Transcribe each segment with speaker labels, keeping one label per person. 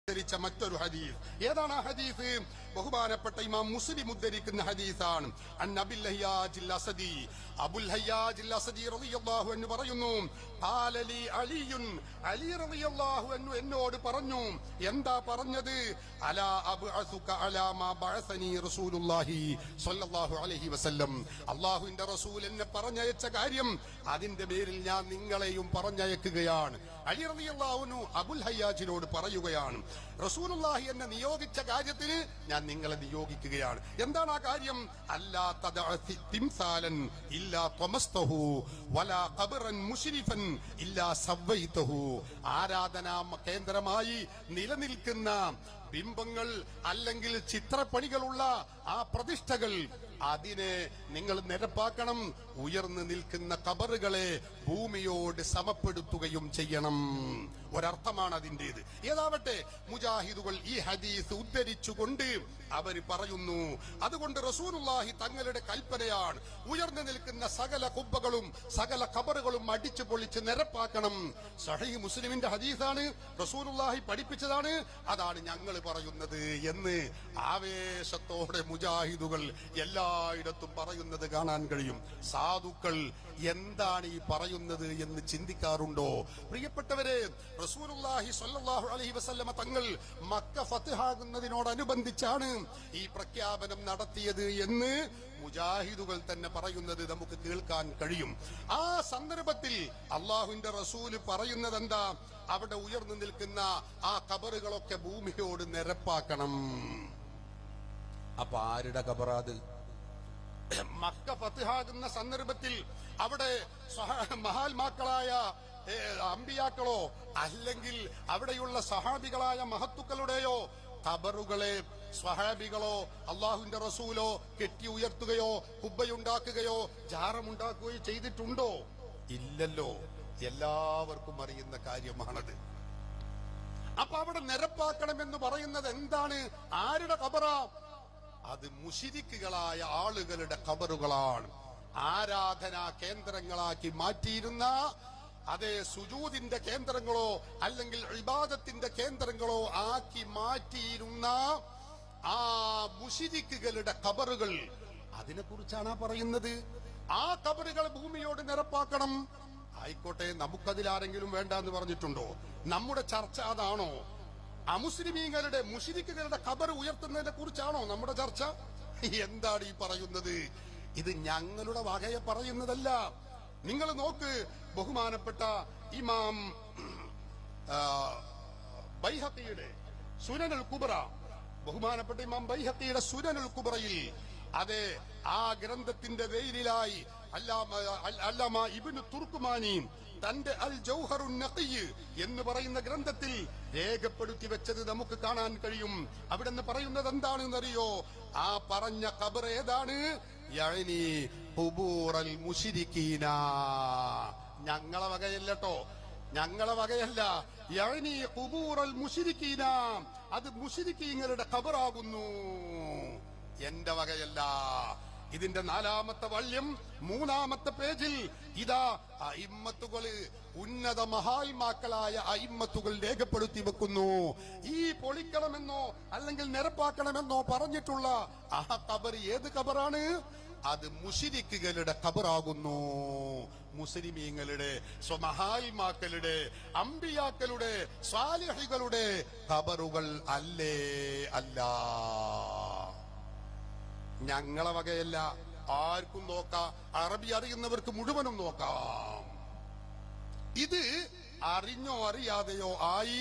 Speaker 1: ഉദ്ധരിച്ച മറ്റൊരു ഹദീസ്. ഏതാണ് ആ ഹദീസ്? ബഹുമാനപ്പെട്ട ഇമാം മുസ്ലിം ഉദ്ധരിക്കുന്ന ഹദീസാണ്. അൻ അബുൽ ഹയ്യാജിൽ അസദി, അബുൽ ഹയ്യാജിൽ അസദി റളിയല്ലാഹു അൻഹു പറയുന്നു, ഖാല ലി അലിയുൻ, അലി റളിയല്ലാഹു അൻഹു എന്നോട് പറഞ്ഞു. എന്താ പറഞ്ഞത്? അലാ അബ്അസുക അലാ മാ ബഅസനി റസൂലുള്ളാഹി സ്വല്ലല്ലാഹു അലൈഹി വസല്ലം, അല്ലാഹുവിന്റെ റസൂൽ എന്നെ പറഞ്ഞയച്ച കാര്യം, അതിന്റെ പേരിൽ ഞാൻ നിങ്ങളെയും പറഞ്ഞയക്കുകയാണ്. അലി റളിയല്ലാഹു അൻഹു അബുൽ ഹയ്യാജിനോട് പറയുകയാണ്, റസൂലുള്ളാഹി എന്നെ നിയോഗിച്ച കാര്യത്തിന് ഞാൻ നിങ്ങളെ നിയോഗിക്കുകയാണ്. എന്താണ് ആ കാര്യം? അല്ലാ തദഅ തിംസാലൻ ഇല്ലാ തമസ്തഹു വലാ ഖബറൻ മുശ്രിഫൻ ഇല്ലാ സവൈതഹു. ആരാധനാ കേന്ദ്രമായി നിലനിൽക്കുന്ന ബിംബങ്ങൾ അല്ലെങ്കിൽ ചിത്രപ്പണികളുള്ള ആ പ്രതിഷ്ഠകൾ, അതിനെ നിങ്ങൾ നിരപ്പാക്കണം. ഉയർന്നു നിൽക്കുന്ന ഖബറുകളെ ഭൂമിയോട് സമപ്പെടുത്തുകയും ചെയ്യണം. ഒരർത്ഥമാണ് അതിൻ്റെത്. ഏതാവട്ടെ, മുജാഹിദുകൾ ഈ ഹദീസ് ഉദ്ധരിച്ചുകൊണ്ട് അവർ പറയുന്നു, അതുകൊണ്ട് റസൂലുള്ളാഹി തങ്ങളുടെ കൽപ്പനയാണ്, ഉയർന്നു നിൽക്കുന്ന സകല കുബ്ബകളും സകല ഖബറുകളും അടിച്ചു പൊളിച്ച് നിരപ്പാക്കണം. സഹീഹ് മുസ്ലിമിന്റെ ഹദീസാണ്, റസൂലുള്ളാഹി പഠിപ്പിച്ചതാണ്, അതാണ് ഞങ്ങൾ പറയുന്നത് എന്ന് ആവേശത്തോടെ മുജാഹിദുകൾ എല്ലായിടത്തും പറയുന്നത് കാണാൻ കഴിയും. സാധുക്കൾ എന്താണ് ഈ പറയുന്നത് എന്ന് ചിന്തിക്കാറുണ്ടോ? പ്രിയപ്പെട്ടവരെ, റസൂലുള്ളാഹി സ്വല്ലല്ലാഹു അലൈഹി വസല്ലമ തങ്ങൾ മക്ക ഫത്ഹാകുന്നതിനോടനുബന്ധിച്ചാണ് ഈ പ്രഖ്യാപനം നടത്തിയത് എന്ന് മുജാഹിദുകൾ തന്നെ പറയുന്നത് നമുക്ക് കേൾക്കാൻ കഴിയും. ആ സന്ദർഭത്തിൽ അള്ളാഹുവിന്റെ റസൂല് പറയുന്നത് എന്താ? അവിടെ ഉയർന്നു നിൽക്കുന്ന ആ ഖബറുകളൊക്കെ ഭൂമിയോട് നിരപ്പാക്കണം. അപ്പൊ ആരുടെ ഖബറാത്? മക്ക ഫത്ഹാകുന്ന സന്ദർഭത്തിൽ അവിടെ മഹാത്മാക്കളായ അമ്പിയാക്കളോ അല്ലെങ്കിൽ അവിടെയുള്ള സഹാബികളായ മഹത്തുക്കളുടെയോ ഖബറുകളെ സ്വഹാബികളോ അള്ളാഹുവിന്റെ റസൂലോ കെട്ടി ഉയർത്തുകയോ കുബ്ബയുണ്ടാക്കുകയോ ജാറമുണ്ടാക്കുകയോ ചെയ്തിട്ടുണ്ടോ? ഇല്ലല്ലോ. എല്ലാവർക്കും അറിയുന്ന കാര്യമാണത്. അപ്പൊ അവിടെ നിരപ്പാക്കണമെന്ന് പറയുന്നത് എന്താണ്? ആരുടെ ഖബറാ? അത് മുശ്രിക്കുകളായ ആളുകളുടെ ഖബറുകളാണ്. ആരാധനാ കേന്ദ്രങ്ങളാക്കി മാറ്റിയിരുന്ന, അതേ സുജൂദിന്റെ കേന്ദ്രങ്ങളോ അല്ലെങ്കിൽ ഇബാദത്തിന്റെ കേന്ദ്രങ്ങളോ ആക്കി മാറ്റിയിരുന്ന ആ മുശ്രിക്കുകളുടെ ഖബറുകൾ, അതിനെ കുറിച്ചാണ് പറയുന്നത്. ആ ഖബറുകൾ ഭൂമിയോട് നിരപ്പാക്കണം. ആയിക്കോട്ടെ, നമുക്കതിലാരെങ്കിലും വേണ്ട എന്ന് പറഞ്ഞിട്ടുണ്ടോ? നമ്മുടെ ചർച്ച അതാണോ? അമുസ്ലിമീങ്ങളുടെ മുശ്രിക്കുകളുടെ ഖബർ ഉയർത്തുന്നതിനെ കുറിച്ചാണോ നമ്മുടെ ചർച്ച? എന്താണ് ഈ പറയുന്നത്? ഇത് ഞങ്ങളുടെ വകയെ പറയുന്നതല്ല. നിങ്ങൾ നോക്ക്, ബഹുമാനപ്പെട്ട ഇമാം ബൈഹഖിയുടെ സുനനുൽ കുബ്ര, ബഹുമാനപ്പെട്ട ഇമാം ബൈഹഖിയുടെ സുനനുൽ കുബ്രയിൽ, അതെ, ആ ഗ്രന്ഥത്തിന്റെ പേരിലായി അല്ലാമ ഇബ്നു തുർക്കുമാനി തന്റെ അൽ ജൗഹറുൻ നഖി എന്ന് പറയുന്ന ഗ്രന്ഥത്തിൽ രേഖപ്പെടുത്തി വെച്ചത് നമുക്ക് കാണാൻ കഴിയും. അവിടെ നിന്ന് പറയുന്നത് എന്താണെന്നറിയോ? ആ പറഞ്ഞ ഖബർ ഏതാണ്? യഅനി ഖുബൂറൽ മുശ്രിക്കീന. ഞങ്ങളെ വകയല്ലട്ടോ, ഞങ്ങളെ വകയല്ല. യഅനി ഖുബൂറൽ മുശ്രിക്കീന, അത് മുശ്രിക്കീങ്ങളുടെ ഖബറാകുന്നു, എന്റെ വകയല്ല. ഇതിന്റെ 4-ാമത്തെ വള്യം 3-ാമത്തെ പേജിൽ ഇതാ അയിമ്മത്തുകൾ, ഉന്നത മഹാത്മാക്കളായ അയിമ്മത്തുകൾ രേഖപ്പെടുത്തി വെക്കുന്നു. ഈ പൊളിക്കണമെന്നോ അല്ലെങ്കിൽ നിരപ്പാക്കണമെന്നോ പറഞ്ഞിട്ടുള്ള ആ ഖബർ ഏത് ഖബറാണ്? അത് മുശ്രിക്കുകളുടെ ഖബറാകുന്നു. മുസ്ലിമീങ്ങളുടെ, സ്വമഹാത്മാക്കളുടെ, അമ്പിയാക്കളുടെ, സാലിഹീകളുടെ ഖബറുകൾ അല്ലേ അല്ല. ഞങ്ങളെ വകയല്ല. ആർക്കും നോക്കാം, അറബി അറിയുന്നവർക്ക് മുഴുവനും നോക്കാം. ഇത് അറിഞ്ഞോ അറിയാതെയോ ആയി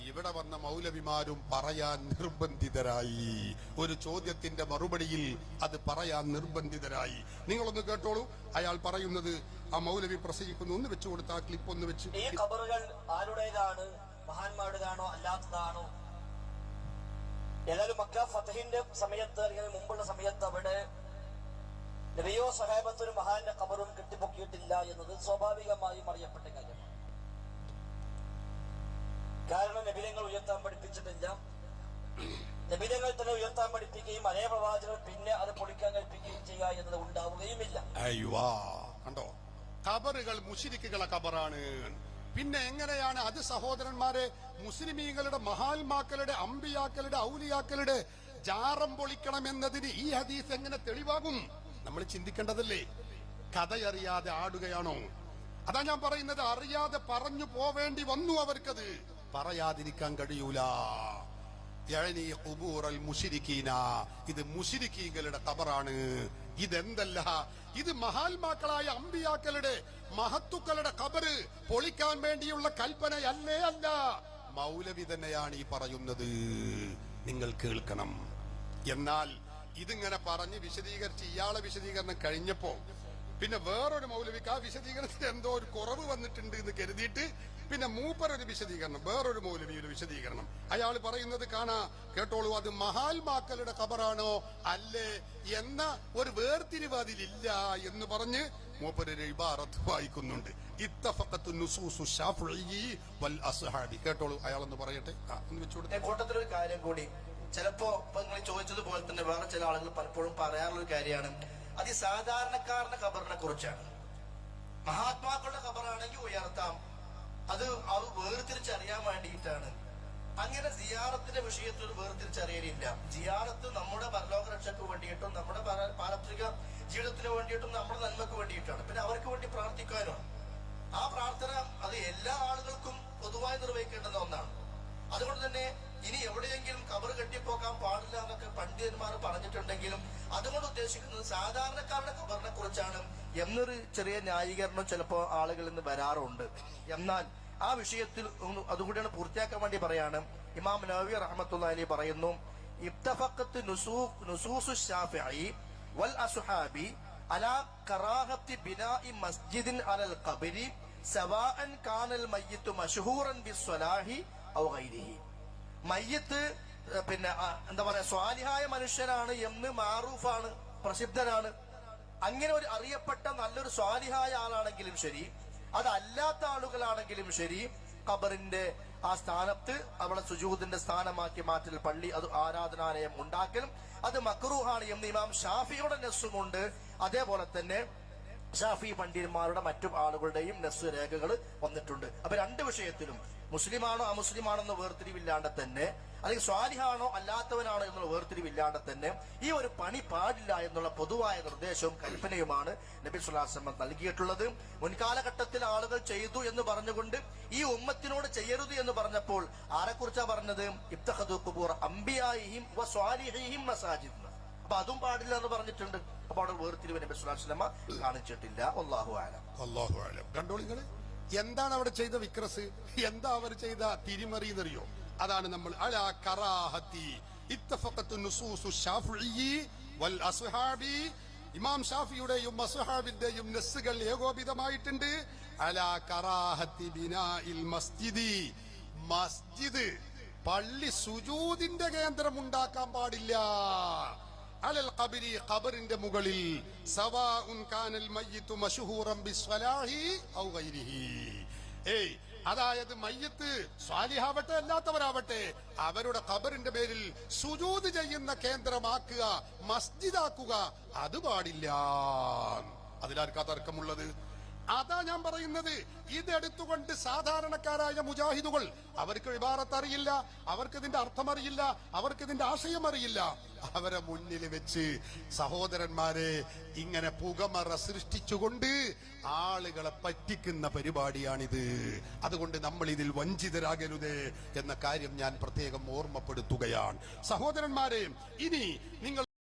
Speaker 1: ഇവിടെ വന്ന മൗലവിമാരും പറയാൻ നിർബന്ധിതരായി. ഒരു ചോദ്യത്തിന്റെ മറുപടിയിൽ അത് പറയാൻ നിർബന്ധിതരായി. നിങ്ങളൊന്ന് കേട്ടോളൂ, അയാൾ പറയുന്നത്. ആ മൗലവി പ്രസംഗിക്കുന്നു. ഒന്ന് വെച്ചു കൊടുത്ത ആ ക്ലിപ്പ് ഒന്ന് വെച്ച്.
Speaker 2: ഈ ഖബറുകൾ ആരുടേതാണ്? മഹാന്മാരുടേതാണോ അല്ലാത്തതാണോ? ഏതായാലും മക്ക ഫതഹിന്റെ സമയത്ത് അല്ലെങ്കിൽ മുമ്പുള്ള സമയത്ത് അവിടെ നബിയോ സഹാബത്തൊരു മഹാന്റെ ഖബറും കെട്ടിപ്പൊക്കിയിട്ടില്ല എന്നത് സ്വാഭാവികമായും അറിയപ്പെട്ട കാര്യമാണ്. കാരണം നബിതങ്ങൾ ഉയർത്താൻ പഠിപ്പിച്ചിട്ടില്ല. നബിതങ്ങൾ തന്നെ ഉയർത്താൻ പഠിപ്പിക്കുകയും അതേ പ്രവാചകർ പിന്നെ അത് പൊളിക്കാൻ കൽപ്പിക്കുകയും ചെയ്യുക എന്നത് ഉണ്ടാവുകയുമില്ല.
Speaker 1: കണ്ടോ, ഖബറുകൾ മുശ്രിക്കുകളെ ഖബറാണ്. പിന്നെ എങ്ങനെയാണ് അത് സഹോദരന്മാരെ മുസ്ലിമീങ്ങളുടെ മഹാത്മാക്കളുടെ അമ്പിയാക്കളുടെ ഔലിയാക്കളുടെ ജാറം പൊളിക്കണമെന്നതിന് ഈ ഹദീസ് എങ്ങനെ തെളിവാകും? നമ്മൾ ചിന്തിക്കേണ്ടതല്ലേ? കഥയറിയാതെ ആടുകയാണോ? അതാ ഞാൻ പറയുന്നത്, അറിയാതെ പറഞ്ഞു പോവേണ്ടി വന്നു അവർക്കത്. പറയാതിരിക്കാൻ കഴിയൂല. ഇത് മുശ്രിക്കീങ്ങളുടെ ഖബറാണ്. ഇതെന്തല്ല, ഇത് മഹാത്മാക്കളായ അമ്പിയാക്കളുടെ മഹത്തുക്കളുടെ ഖബറ് പൊളിക്കാൻ വേണ്ടിയുള്ള കൽപ്പനയല്ലേ അല്ല. മൗലവി തന്നെയാണ് ഈ പറയുന്നത്, നിങ്ങൾ കേൾക്കണം. എന്നാൽ ഇതിങ്ങനെ പറഞ്ഞ് വിശദീകരിച്ച് ഇയാളെ വിശദീകരണം കഴിഞ്ഞപ്പോ പിന്നെ വേറൊരു മൗലവിക്ക് ആ വിശദീകരണത്തിന് എന്തോ ഒരു കുറവ് വന്നിട്ടുണ്ട് എന്ന് കരുതിയിട്ട് പിന്നെ മൂപ്പരൊരു വിശദീകരണം, വേറൊരു മൗലവി ഒരു വിശദീകരണം. അയാൾ പറയുന്നത് കാണാ, കേട്ടോളൂ, അത് മഹാത്മാക്കളുടെ ഖബറാണോ അല്ലേ എന്ന ഒരു വേർതിരിവ് അതിലില്ല എന്ന് പറഞ്ഞ് മൂപ്പരൊരു ഇബാറത്ത് വായിക്കുന്നുണ്ട്. ഇത്തഫഖത്തു നുസൂസു ശാഫിഈ വൽ അസ്ഹാബി. കേട്ടോളൂ, അയാളൊന്ന് പറയട്ടെ. ഒന്ന് വെച്ചുകൊടുത്തേ.
Speaker 3: കൂട്ടത്തിലൊരു കാര്യം കൂടി, ചിലപ്പോ ഇപ്പൊ നിങ്ങൾ ചോദിച്ചതുപോലെ തന്നെ വേറെ ചില ആളുകൾ പലപ്പോഴും പറയാറുള്ള ഒരു കാര്യമാണ്, അത് ഈ സാധാരണക്കാരന്റെ ഖബറിനെ കുറിച്ചാണ്. മഹാത്മാക്കളുടെ ഖബറാണെങ്കിൽ ഉയർത്താം, അത് വേർതിരിച്ചറിയാൻ വേണ്ടിയിട്ടാണ്. അങ്ങനെ സിയാറത്തിന്റെ വിഷയത്തിൽ ഒരു വേർതിരിച്ചറിയലില്ല. സിയാറത്ത് നമ്മുടെ പരലോക രക്ഷയ്ക്ക് വേണ്ടിയിട്ടും നമ്മുടെ പാരത്രിക ജീവിതത്തിന് വേണ്ടിയിട്ടും നമ്മുടെ നന്മക്ക് വേണ്ടിയിട്ടാണ്. പിന്നെ അവർക്ക് വേണ്ടി പ്രാർത്ഥിക്കാനും ആ പ്രാർത്ഥന അത് എല്ലാ ആളുകൾക്കും പൊതുവായി നിർവഹിക്കേണ്ടുന്ന ഒന്നാണ്. അതുകൊണ്ട് തന്നെ ഇനി എവിടെയെങ്കിലും ഖബർ കെട്ടിപ്പോക്കാൻ പാടില്ല എന്നൊക്കെ പണ്ഡിതന്മാർ പറഞ്ഞിട്ടുണ്ടെങ്കിലും അതുകൊണ്ട് ഉദ്ദേശിക്കുന്നത് സാധാരണക്കാരുടെ ഖബറിനെ കുറിച്ചാണ് എന്നൊരു ചെറിയ ന്യായീകരണം ചിലപ്പോൾ ആളുകളിൽ നിന്ന് വരാറുണ്ട്. എന്നാൽ ആ വിഷയത്തിൽ അതുകൂടിയാണ് പൂർത്തിയാക്കാൻ വേണ്ടി പറയാണ്. ഇമാം നവവി റഹ്മത്തുള്ളാഹി അലൈഹി പറയുന്നു, ഇത്തഫഖത്ത് നുസൂസു ശാഫിഈ വൽ അസ്ഹാബി അലാ കറാഹത്തി ബിനാഇ മസ്ജിദിൻ അലൽ ഖബരി സവാഅൻ കാനൽ മയ്യിത്തു മശ്ഹൂറൻ ബിസ്സലാഹി ഔ ഗൈരിഹി. മയ്യത്ത് പിന്നെ എന്താ പറയാ, സ്വാലിഹായ മനുഷ്യനാണ് എന്ന് മാറൂഫാണ്, പ്രസിദ്ധനാണ്. അങ്ങനെ ഒരു അറിയപ്പെട്ട നല്ലൊരു സ്വാലിഹായ ആളാണെങ്കിലും ശരി, അതല്ലാത്ത ആളുകളാണെങ്കിലും ശരി, ഖബറിന്റെ ആ സ്ഥാനത്ത് അവിടെ സുജൂദിന്റെ സ്ഥാനമാക്കി മാറ്റൽ, പള്ളി അത് ആരാധനാലയം ഉണ്ടാക്കലും അത് മക്റൂഹാണ് എന്ന് ഇമാം ഷാഫിയുടെ നെസ്സുമുണ്ട്. അതേപോലെ തന്നെ ഷാഫി പണ്ഡിതന്മാരുടെ മറ്റു ആളുകളുടെയും നെസ് രേഖകൾ വന്നിട്ടുണ്ട്. അപ്പൊ രണ്ട് വിഷയത്തിലും മുസ്ലിമാണോ അമുസ്ലിമാണോ എന്ന വേർതിരിവില്ലാണ്ട് തന്നെ, അല്ലെങ്കിൽ സ്വാലിഹാണോ അല്ലാത്തവനാണോ എന്നുള്ള വേർതിരിവില്ലാണ്ട് തന്നെ ഈ ഒരു പണി പാടില്ല എന്നുള്ള പൊതുവായ നിർദ്ദേശവും കൽപ്പനയുമാണ് നബി സ്വല്ലല്ലാഹു അലൈഹി വസല്ലം നൽകിയിട്ടുള്ളത്. മുൻകാലഘട്ടത്തിൽ ആളുകൾ ചെയ്തു എന്ന് പറഞ്ഞുകൊണ്ട് ഈ ഉമ്മത്തിനോട് ചെയ്യരുത് എന്ന് പറഞ്ഞപ്പോൾ ആരെക്കുറിച്ചാ പറഞ്ഞത്? ഇബ്തഖദു ഖുബൂറ അംബിയാഇഹിം വസ്വാലിഹീഹിം മസാജിദ്. അപ്പൊ അതും പാടില്ല എന്ന് പറഞ്ഞിട്ടുണ്ട്. അപ്പൊ അവിടെ വേർതിരിവ് നബി സ്വല്ലല്ലാഹു അലൈഹി വസല്ലം കാണിച്ചിട്ടില്ല. അല്ലാഹു അഅലം.
Speaker 1: അല്ലാഹു അഅലം. കണ്ടോളിങ്ങള്, എന്താണ് അവിടെ ചെയ്ത വിക്രസ്, എന്താ അവർ ചെയ്ത തിരിമറി എന്നറിയോ? അതാണ് നമ്മൾ അലാ കറാഹത്തി ഇത്തഫഖത്തു നുസൂസു ശാഫിഈ വൽ അസ്ഹാബി. ഇമാം ഷാഫിയുടെയും അസ്ഹാബിന്റെയും നസ്സുകൾ ഏകോപിതമായിട്ടുണ്ട്. അലാ കറാഹത്തി ബിനാഇൽ മസ്ജിദി, മസ്ജിദ് പള്ളി സുജൂദിന്റെ കേന്ദ്രം ഉണ്ടാക്കാൻ പാടില്ല. അലൽ ഖബരി, ഖബറിന്റെ മുകളിൽ. സവാഉൻ കാനൽ മയ്യിത്തു മശ്ഹൂറൻ ബിസ്സലാഹി ഔ ഗൈരിഹി. അതായത് മയ്യത്ത് സ്വാലിഹാവട്ടെ അല്ലാത്തവരാവട്ടെ അവരുടെ ഖബറിന്റെ പേരിൽ സുജൂദ് ചെയ്യുന്ന കേന്ദ്രമാക്കുക, മസ്ജിദാക്കുക, അത് പാടില്ല. അതിലാർക്കാ തർക്കമുള്ളത്? അതാ ഞാൻ പറയുന്നത്. ഇതെടുത്തുകൊണ്ട് സാധാരണക്കാരായ മുജാഹിദുകൾ, അവർക്ക് ഇബാറത്ത് അറിയില്ല, അവർക്ക് ഇതിന്റെ അർത്ഥം അറിയില്ല, അവർക്ക് ഇതിന്റെ ആശയം അറിയില്ല, അവരെ മുന്നിൽ വെച്ച് സഹോദരന്മാരെ ഇങ്ങനെ പുകമറ സൃഷ്ടിച്ചുകൊണ്ട് ആളുകളെ പറ്റിക്കുന്ന പരിപാടിയാണിത്. അതുകൊണ്ട് നമ്മൾ ഇതിൽ വഞ്ചിതരാകരുത് എന്ന കാര്യം ഞാൻ പ്രത്യേകം ഓർമ്മപ്പെടുത്തുകയാണ്. സഹോദരന്മാരെ, ഇനി നിങ്ങൾ